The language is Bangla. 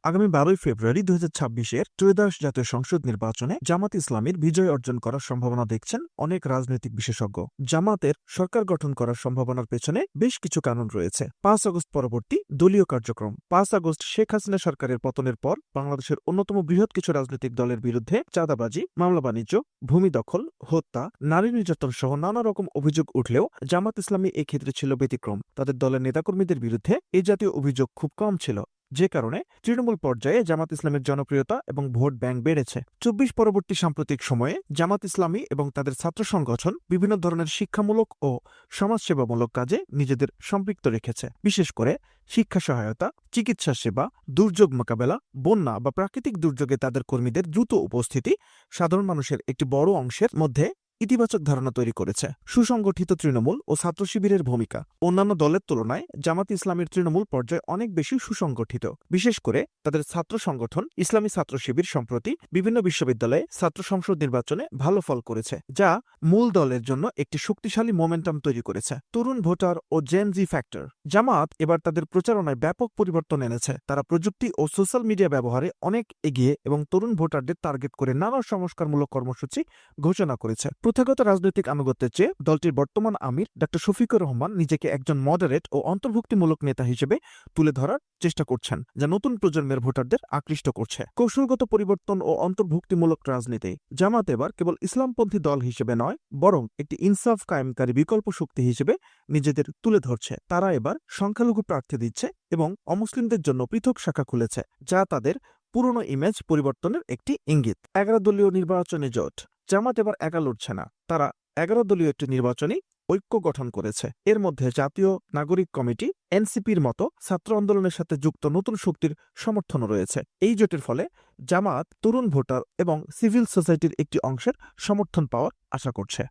আগামী 12 ফেব্রুয়ারি 2026-এর ত্রয়োদশ জাতীয় সংসদ নির্বাচনে জামাত ইসলামীর বিজয় অর্জন করার সম্ভাবনা দেখছেন অনেক রাজনৈতিক বিশেষজ্ঞ। জামাতের সরকার গঠন করার সম্ভাবনার পেছনে বেশ কিছু কারণ রয়েছে। 5 আগস্ট পরবর্তী দলীয় কার্যক্রম। 5 আগস্ট শেখ হাসিনা সরকারের পতনের পর বাংলাদেশের অন্যতম বৃহৎ কিছু রাজনৈতিক দলের বিরুদ্ধে চাঁদাবাজি, মামলা বাণিজ্য, ভূমি দখল, হত্যা, নারী নির্যাতন সহ নানা রকম অভিযোগ উঠলেও জামাত ইসলামী এক্ষেত্রে ছিল ব্যতিক্রম। তাদের দলের নেতাকর্মীদের বিরুদ্ধে এ জাতীয় অভিযোগ খুব কম ছিল, যে কারণে তৃণমূল পর্যায়ে জামাত ইসলামের জনপ্রিয়তা এবং ভোট ব্যাংক বেড়েছে। 24 পরবর্তী সাম্প্রতিক সময়ে জামাত ইসলামী এবং তাদের ছাত্র সংগঠন বিভিন্ন ধরনের শিক্ষামূলক ও সমাজসেবামূলক কাজে নিজেদের সম্পৃক্ত রেখেছে। বিশেষ করে শিক্ষা সহায়তা, চিকিৎসা সেবা, দুর্যোগ মোকাবেলা, বন্যা বা প্রাকৃতিক দুর্যোগে তাদের কর্মীদের দ্রুত উপস্থিতি সাধারণ মানুষের একটি বড় অংশের মধ্যে ইতিবাচক ধারণা তৈরি করেছে। সুসংগঠিত তৃণমূল ও ছাত্র শিবিরের ভূমিকা। অন্যান্য দলের তুলনায় জামাত ইসলামের তৃণমূল পর্যায়ে অনেক বেশি সুসংগঠিত। বিশেষ করে তাদের ছাত্র সংগঠন ইসলামী ছাত্র শিবির সম্প্রতি বিভিন্ন বিশ্ববিদ্যালয়ে ছাত্র সংসদ নির্বাচনে ভালো ফল করেছে, যা মূল দলের জন্য একটি শক্তিশালী মোমেন্টাম তৈরি করেছে। তরুণ ভোটার ও জেন জি ফ্যাক্টর। জামাত এবার তাদের প্রচারণায় ব্যাপক পরিবর্তন এনেছে। তারা প্রযুক্তি ও সোশ্যাল মিডিয়া ব্যবহারে অনেক এগিয়ে এবং তরুণ ভোটারদের টার্গেট করে নানা সংস্কারমূলক কর্মসূচি ঘোষণা করেছে। প্রথাগত রাজনৈতিক আনুগত্যের চেয়ে দলটির বর্তমান আমির ডা শফিকুর রহমান নিজেকে একজন মডারেট ও অন্তর্ভুক্তিমূলক নেতা হিসেবে তুলে ধরার চেষ্টা করছেন, যা নতুন প্রজন্মের ভোটারদের আকৃষ্ট করছে। কৌশলগত পরিবর্তন ও অন্তর্ভুক্তিমূলক রাজনীতি। জামাত এবার কেবল ইসলামপন্থী দল হিসেবে নয়, বরং একটি ইনসাফ কায়েমকারী বিকল্প শক্তি হিসেবে নিজেদের তুলে ধরছে। তারা এবার সংখ্যালঘু প্রার্থী দিচ্ছে এবং অমুসলিমদের জন্য পৃথক শাখা খুলেছে, যা তাদের পুরনো ইমেজ পরিবর্তনের একটি ইঙ্গিত। 11 দলীয় নির্বাচনী জোট। জামাত এবার একা লড়ছে না, তারা 11 দলীয় একটি নির্বাচনী ঐক্য গঠন করেছে। এর মধ্যে জাতীয় নাগরিক কমিটি এনসিপির মতো ছাত্র আন্দোলনের সাথে যুক্ত নতুন শক্তির সমর্থনও রয়েছে। এই জোটের ফলে জামাত তরুণ ভোটার এবং সিভিল সোসাইটির একটি অংশের সমর্থন পাওয়ার আশা করছে।